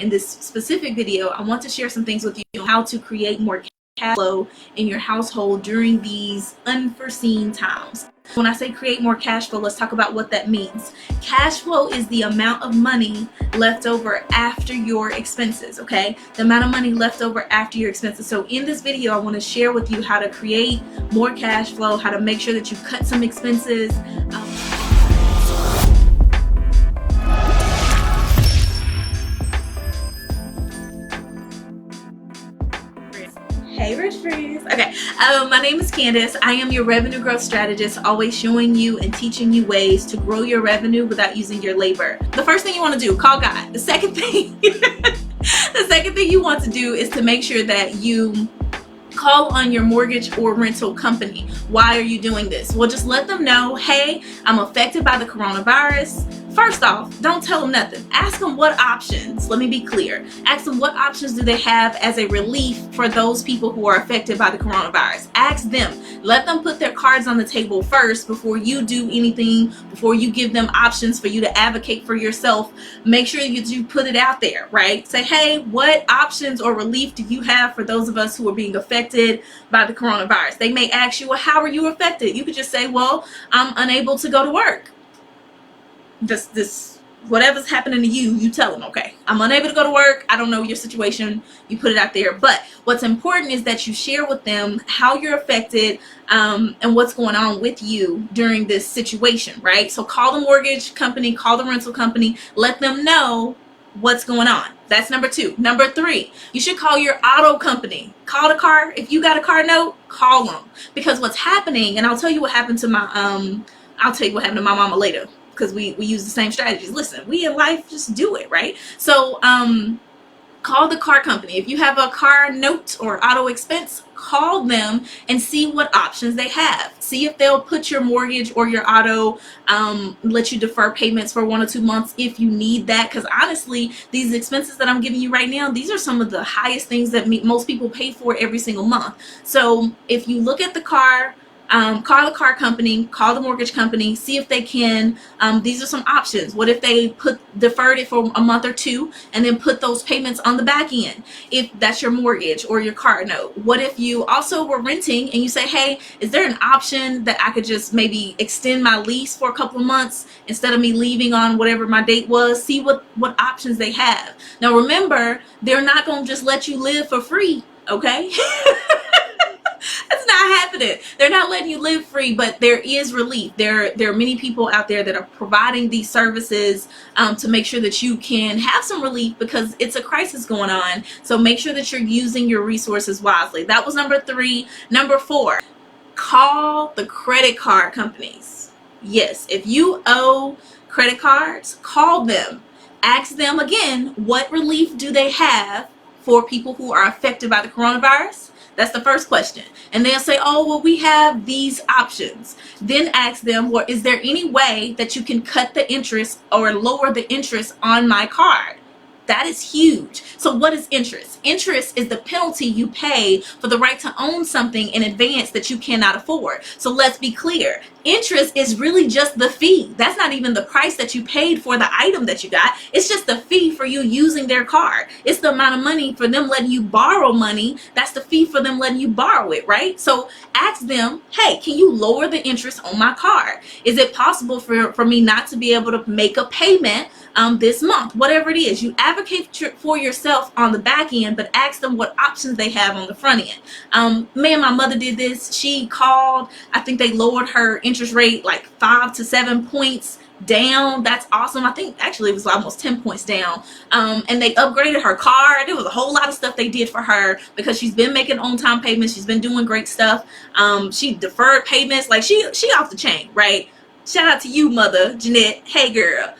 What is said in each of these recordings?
in this specific video, I want to share some things with you on how to create more cash flow in your household during these unforeseen times. When I say create more cash flow, let's talk about what that means. Cash flow is the amount of money left over after your expenses, okay? The amount of money left over after your expenses. So in this video, I want to share with you how to create more cash flow, how to make sure that you cut some expenses. Hey Rich Friends. Okay, my name is Candace. I am your revenue growth strategist, always showing you and teaching you ways to grow your revenue without using your labor. The first thing you want to do, call God. The second thing you want to do is to make sure that you call on your mortgage or rental company. Why are you doing this? Well, just let them know, hey, I'm affected by the coronavirus. First off, don't tell them nothing. Ask them what options, let me be clear. Ask them what options do they have as a relief for those people who are affected by the coronavirus. Ask them. Let them put their cards on the table first before you do anything, before you give them options for you to advocate for yourself. Make sure you put it out there, right? Say, hey, what options or relief do you have for those of us who are being affected by the coronavirus? They may ask you, well, how are you affected? You could just say, well, I'm unable to go to work. This whatever's happening to you, you tell them, okay, I'm unable to go to work. I don't know your situation. You put it out there. But what's important is that you share with them how you're affected and what's going on with you during this situation, right? So call the mortgage company, call the rental company, let them know what's going on. That's number 2. Number 3, you should call your auto company. Call the car. If you got a car note, call them. Because what's happening, and I'll tell you what happened to my mama later, because we use the same strategies. Listen, we in life just do it, right? So call the car company. If you have a car note or auto expense, call them and see what options they have. See if they'll put your mortgage or your auto, let you defer payments for 1 or 2 months if you need that. Because honestly, these expenses that I'm giving you right now, these are some of the highest things that most people pay for every single month. So if you look at the car, call the car company, call the mortgage company, see if they can, these are some options. What if they deferred it for a month or 2 and then put those payments on the back end, if that's your mortgage or your car note? What if you also were renting and you say, hey, is there an option that I could just maybe extend my lease for a couple of months instead of me leaving on whatever my date was? See what options they have. Now remember, they're not going to just let you live for free, okay? That's not happening. They're not letting you live free, but there is relief. There are many people out there that are providing these services to make sure that you can have some relief, because it's a crisis going on. So make sure that you're using your resources wisely. That was number 3. Number 4, call the credit card companies. Yes, if you owe credit cards, call them. Ask them again, what relief do they have for people who are affected by the coronavirus? That's the first question. And they'll say, oh, well, we have these options. Then ask them, well, is there any way that you can cut the interest or lower the interest on my card? That is huge. So what is interest? Interest is the penalty you pay for the right to own something in advance that you cannot afford. So let's be clear. Interest is really just the fee. That's not even the price that you paid for the item that you got. It's just the fee for you using their card. It's the amount of money for them letting you borrow money. That's the fee for them letting you borrow it, right? So ask them, hey, can you lower the interest on my card? Is it possible for me not to be able to make a payment this month? Whatever it is, you advocate for yourself on the back end, but ask them what options they have on the front end. Me and my mother did this. She called, I think they lowered her interest rate like 5 to 7 points down. That's awesome. I think actually it was almost 10 points down. And they upgraded her car. There was a whole lot of stuff they did for her because she's been making on-time payments. She's been doing great stuff. She deferred payments. Like she off the chain, right? Shout out to you, Mother Jeanette. Hey, girl.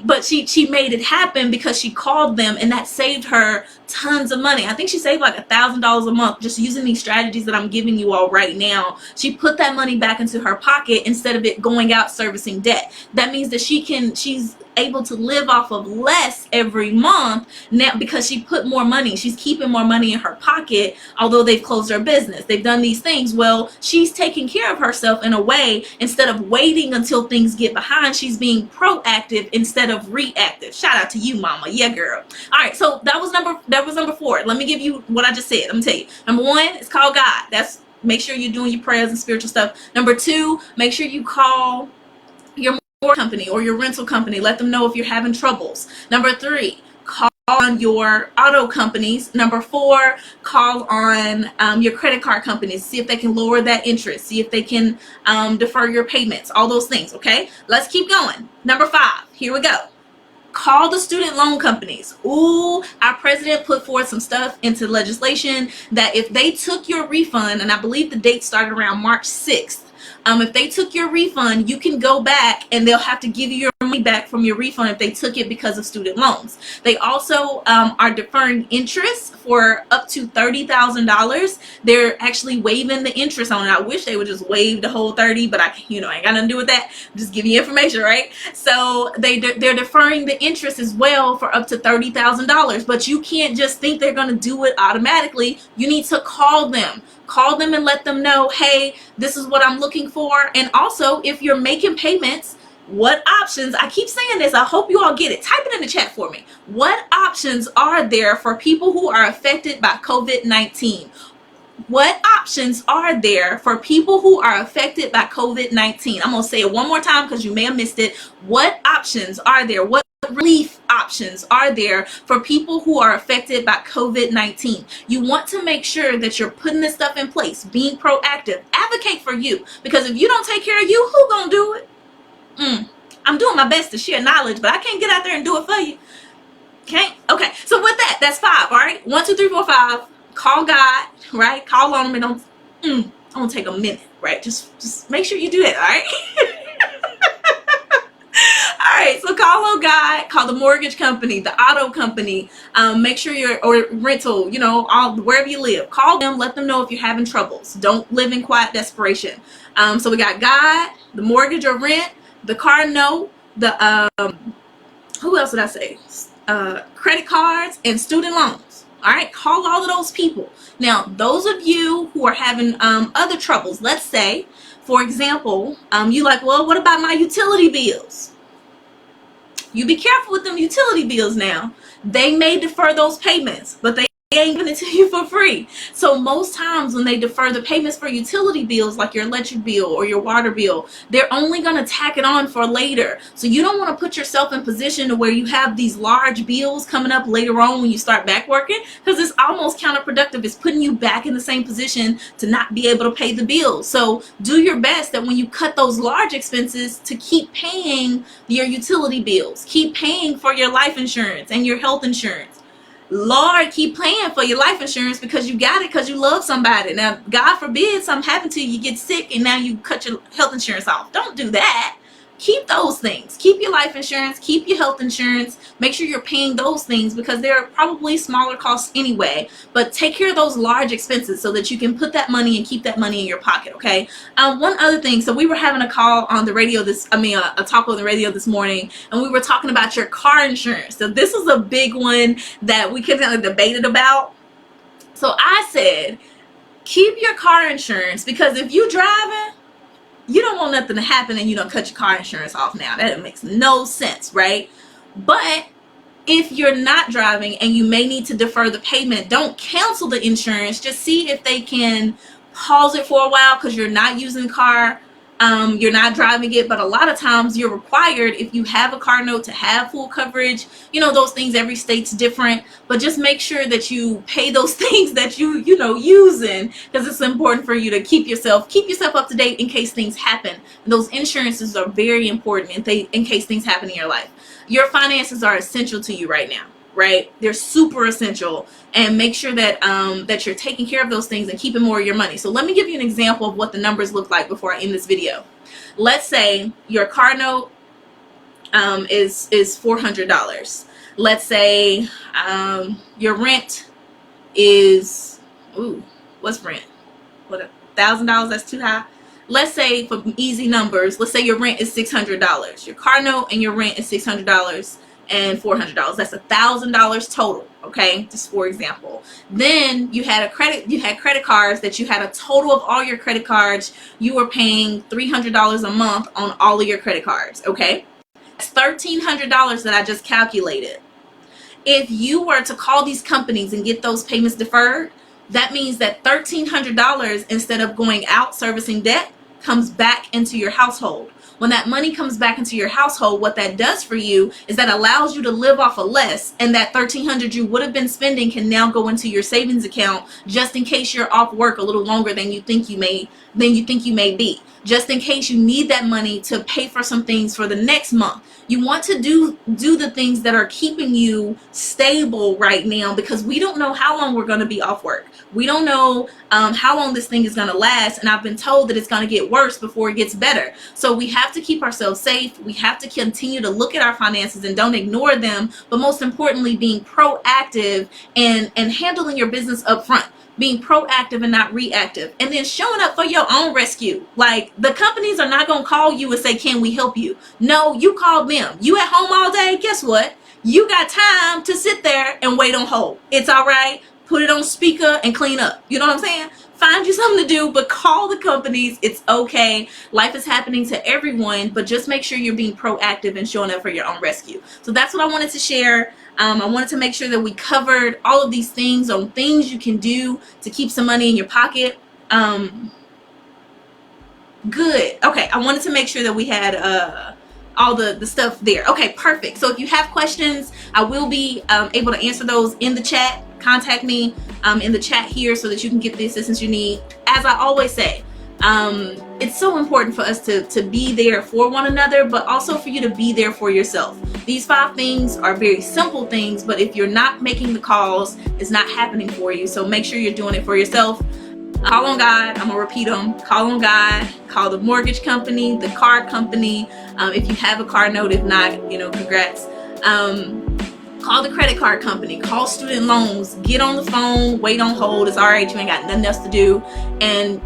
But she made it happen because she called them, and that saved her tons of money. I think she saved like $1,000 a month just using these strategies that I'm giving you all right now. She put that money back into her pocket instead of it going out servicing debt. That means that she's able to live off of less every month now because she put more money. She's keeping more money in her pocket, although they've closed her business. They've done these things. Well, she's taking care of herself in a way. Instead of waiting until things get behind, she's being proactive instead of reactive. Shout out to you, mama. Yeah, girl. All right, so that was number 4. Let me give you what I just said. Let me tell you. Number 1 is call God. That's make sure you're doing your prayers and spiritual stuff. Number 2, make sure you call your company or your rental company. Let them know if you're having troubles. Number 3, call on your auto companies. Number 4, call on your credit card companies. See if they can lower that interest. See if they can defer your payments. All those things, okay? Let's keep going. Number 5, here we go. Call the student loan companies. Ooh, our president put forth some stuff into legislation that if they took your refund, and I believe the date started around March 6th, if they took your refund, you can go back and they'll have to give you your money back from your refund if they took it because of student loans. They also are deferring interest for up to $30,000. They're actually waiving the interest on it. I wish they would just waive the whole 30, but I ain't got nothing to do with that. I'm just giving you information, right? So they're deferring the interest as well for up to $30,000. But you can't just think they're going to do it automatically. You need to call them. Call them and let them know, hey, this is what I'm looking for. And also, if you're making payments, what options, I keep saying this, I hope you all get it. Type it in the chat for me. What options are there for people who are affected by COVID-19? What options are there for people who are affected by COVID-19? I'm going to say it one more time because you may have missed it. What options are there? What relief options are there for people who are affected by COVID-19? You want to make sure that you're putting this stuff in place, being proactive, advocate for you, because if you don't take care of you, who gonna do it? I'm doing my best to share knowledge, but I can't get out there and do it for you. Can't? Okay, so with that, that's 5, all right? 1, 2, 3, 4, 5. Call God, right? Call on him and don't take a minute, right? Just make sure you do that, all right? All right, so call on God, call the mortgage company, the auto company, make sure or rental, wherever you live. Call them, let them know if you're having troubles. Don't live in quiet desperation. So we got God, the mortgage or rent, the car note, the, who else did I say? Credit cards and student loans. All right, call all of those people. Now, those of you who are having other troubles, let's say, for example, you like, well, what about my utility bills? You be careful with them utility bills now. They may defer those payments, but they ain't giving it to you for free. So most times when they defer the payments for utility bills, like your electric bill or your water bill, they're only going to tack it on for later. So you don't want to put yourself in position to where you have these large bills coming up later on when you start back working, because it's almost counterproductive. It's putting you back in the same position to not be able to pay the bills. So do your best that when you cut those large expenses, to keep paying your utility bills, keep paying for your life insurance and your health insurance. Lord, keep paying for your life insurance because you got it because you love somebody. Now, God forbid something happened to you, you get sick, and now you cut your health insurance off. Don't do that. Keep those things. Keep your life insurance. Keep your health insurance. Make sure you're paying those things because they're probably smaller costs anyway. But take care of those large expenses so that you can put that money and keep that money in your pocket, okay? One other thing. So we were having a call on the radio a talk on the radio this morning, and we were talking about your car insurance. So this is a big one that we kind of debated about. So I said, keep your car insurance because if you're driving, you don't want nothing to happen and you don't cut your car insurance off now. That makes no sense, right? But if you're not driving and you may need to defer the payment, don't cancel the insurance. Just see if they can pause it for a while because you're not using the car. You're not driving it, but a lot of times you're required, if you have a car note, to have full coverage. Those things, every state's different, but just make sure that you pay those things that using, because it's important for you to keep yourself up to date in case things happen. And those insurances are very important in case things happen in your life. Your finances are essential to you right now, right? They're super essential, and make sure that that you're taking care of those things and keeping more of your money. So let me give you an example of what the numbers look like before I end this video. Let's say your car note is $400. Let's say your rent is what's rent? What, $1,000? That's too high. let's say for easy numbers, let's say your rent is $600. Your car note and your rent is $600 and $400. That's $1,000 total. Okay, just for example. Then you had credit cards that you had a total of all your credit cards. You were paying $300 a month on all of your credit cards. Okay, that's $1,300 that I just calculated. If you were to call these companies and get those payments deferred, that means that $1,300, instead of going out servicing debt, comes back into your household. When that money comes back into your household, what that does for you is that allows you to live off of less, and that $1,300 you would have been spending can now go into your savings account, just in case you're off work a little longer than you think you may be, just in case you need that money to pay for some things for the next month. You want to do the things that are keeping you stable right now, because we don't know how long we're going to be off work. We don't know how long this thing is going to last, and I've been told that it's going to get worse before it gets better. So we have to keep ourselves safe. We have to continue to look at our finances and don't ignore them, but most importantly, being proactive and handling your business up front. Being proactive and not reactive, and then showing up for your own rescue. Like, the companies are not going to call you and say, can we help you? No, you call them. You at home all day, guess what? You got time to sit there and wait on hold. It's all right. Put it on speaker and clean up. You know what I'm saying? Find you something to do, but call the companies. It's okay. Life is happening to everyone, but just make sure you're being proactive and showing up for your own rescue. So that's what I wanted to share. I wanted to make sure that we covered all of these things on things you can do to keep some money in your pocket. Good. Okay, I wanted to make sure that we had all the stuff there. Okay, perfect. So if you have questions, I will be able to answer those in the chat. Contact me in the chat here so that you can get the assistance you need. As I always say, it's so important for us to be there for one another, but also for you to be there for yourself. These 5 things are very simple things, but if you're not making the calls, it's not happening for you. So make sure you're doing it for yourself. Call on God. I'm gonna repeat them. Call on God. Call the mortgage company, the car company. If you have a car note, if not, congrats. Call the credit card company, call student loans, get on the phone, wait on hold. It's all right, you ain't got nothing else to do. And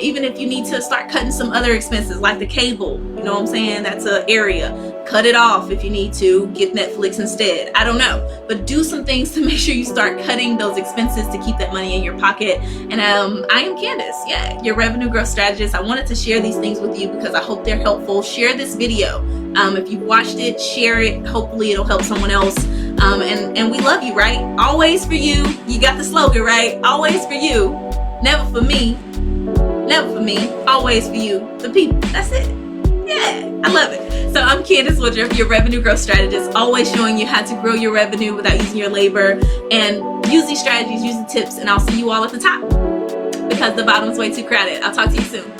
even if you need to start cutting some other expenses like the cable, you know what I'm saying? That's an area. Cut it off if you need to. Get Netflix instead. I don't know. But do some things to make sure you start cutting those expenses to keep that money in your pocket. And I am Candace, your revenue growth strategist. I wanted to share these things with you because I hope they're helpful. Share this video. If you watched it, share it. Hopefully it'll help someone else. And we love you, right? Always for you. You got the slogan, right? Always for you. Never for me. Never for me. Always for you. The people. That's it. Yeah, I love it. So I'm Candace Woodruff, your revenue growth strategist, always showing you how to grow your revenue without using your labor. And use these strategies, use the tips, and I'll see you all at the top because the bottom's way too crowded. I'll talk to you soon.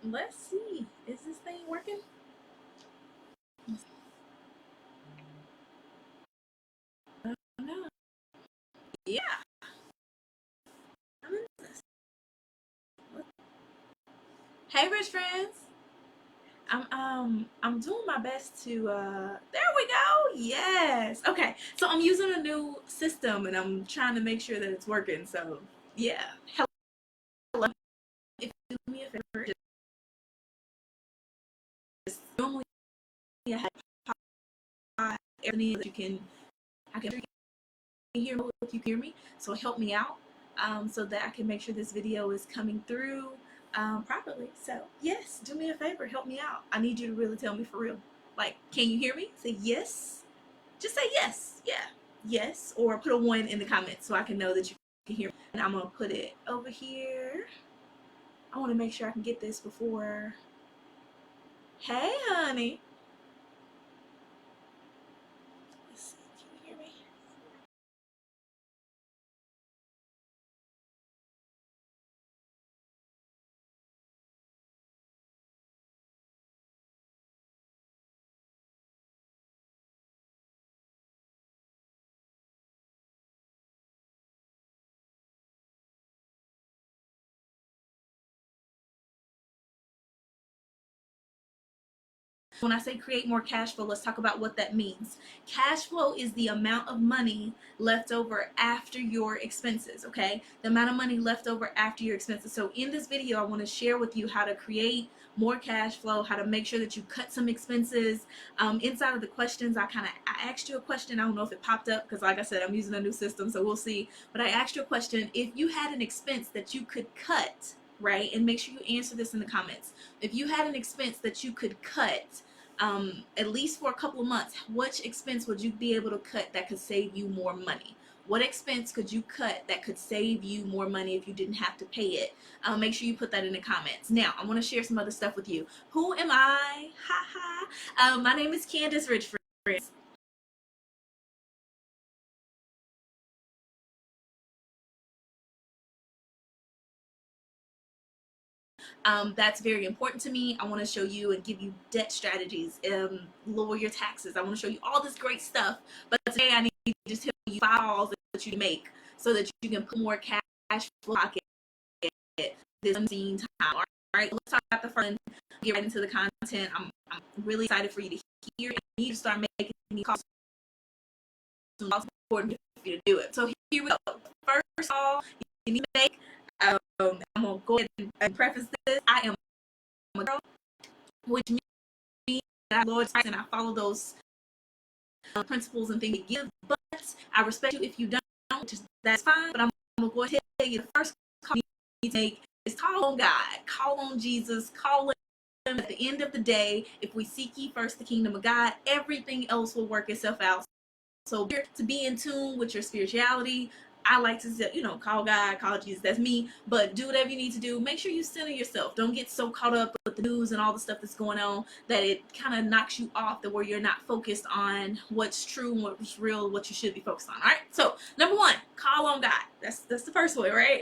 Let's see. Is this thing working? No. Yeah. I'm in this. Hey, rich friends. I'm doing my best to there we go. Yes. Okay. So I'm using a new system and I'm trying to make sure that it's working. So yeah. Hello. If you do me a favor, just normally I have everything that I can hear me if you hear me. So help me out. So that I can make sure this video is coming through properly. So yes, do me a favor, help me out. I need you to really tell me for real. Like, can you hear me? Say yes. Just say yes. Yeah. Yes. Or put a 1 in the comments so I can know that you can hear me. And I'm going to put it over here. I want to make sure I can get this before. Hey, honey. Let's see. Can you hear me? When I say create more cash flow, let's talk about what that means. Cash flow is the amount of money left over after your expenses, okay? The amount of money left over after your expenses. So in this video, I want to share with you how to create more cash flow, how to make sure that you cut some expenses. Inside of the questions, I asked you a question. I don't know if it popped up because, like I said, I'm using a new system, so we'll see. But I asked you a question. If you had an expense that you could cut, right? And make sure you answer this in the comments. If you had an expense that you could cut, at least for a couple of months, which expense would you be able to cut that could save you more money? What expense could you cut that could save you more money if you didn't have to pay it? Make sure you put that in the comments. Now, I want to share some other stuff with you. Who am I? Ha ha. My name is Candace Rich Friends. That's very important to me. I want to show you and give you debt strategies, lower your taxes. I want to show you all this great stuff. But today I need to just tell you 5 calls that you make so that you can put more cash flow pocket this unseen time. All right, let's talk about the first one. Get right into the content. I'm really excited for you to hear. I need to start making these calls. It's important for you to do it. So here we go. First of all, you need to make. I'm gonna go ahead and preface this. I am a girl, which means that I Lord's and I follow those principles and things you give. But I respect you if you don't. Just that's fine. But I'm gonna go ahead and tell you the first call you need to make is call on God, call on Jesus, call on Him. At the end of the day, if we seek ye first the kingdom of God, everything else will work itself out. So to be in tune with your spirituality, I like to say, call God, call Jesus. That's me. But do whatever you need to do. Make sure you center yourself. Don't get so caught up with the news and all the stuff that's going on that it kind of knocks you off to where you're not focused on what's true and what's real, what you should be focused on. All right. So number 1, call on God. That's the first way, right?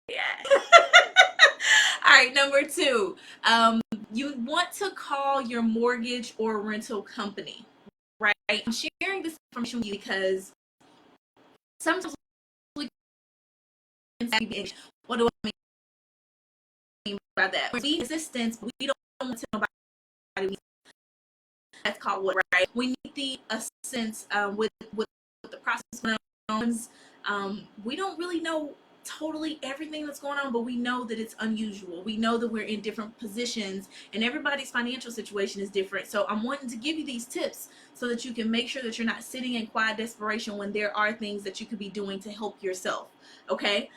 Yeah. All right. Number 2, you want to call your mortgage or rental company. Right? I'm sharing this information with you because sometimes we can, what do I mean by that? We need assistance, but we don't want to tell nobody. That's called what, right? We need the assistance with the process going on. We don't really know totally everything that's going on, but we know that it's unusual. We know that we're in different positions and everybody's financial situation is different. So I'm wanting to give you these tips so that you can make sure that you're not sitting in quiet desperation when there are things that you could be doing to help yourself. Okay?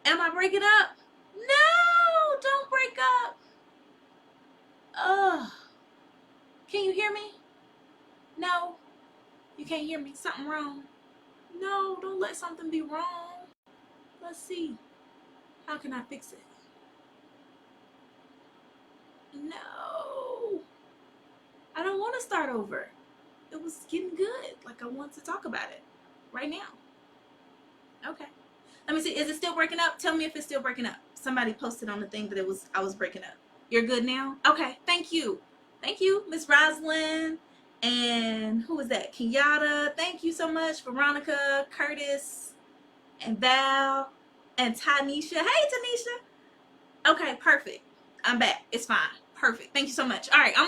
Am I breaking up? No, don't break up. Ugh. Can you hear me? No, you can't hear me. Something wrong. No, don't let something be wrong. Let's see. How can I fix it? No. I don't want to start over. It was getting good. Like, I want to talk about it right now. Okay. Let me see. Is it still breaking up? Tell me if it's still breaking up. Somebody posted on the thing that I was breaking up. You're good now? Okay, thank you. Thank you, Miss Rosalind. And who was that? Kenyatta. Thank you so much. Veronica, Curtis, and Val, and Tanisha. Hey, Tanisha. Okay, perfect. I'm back. It's fine. Perfect. Thank you so much. All right, I'm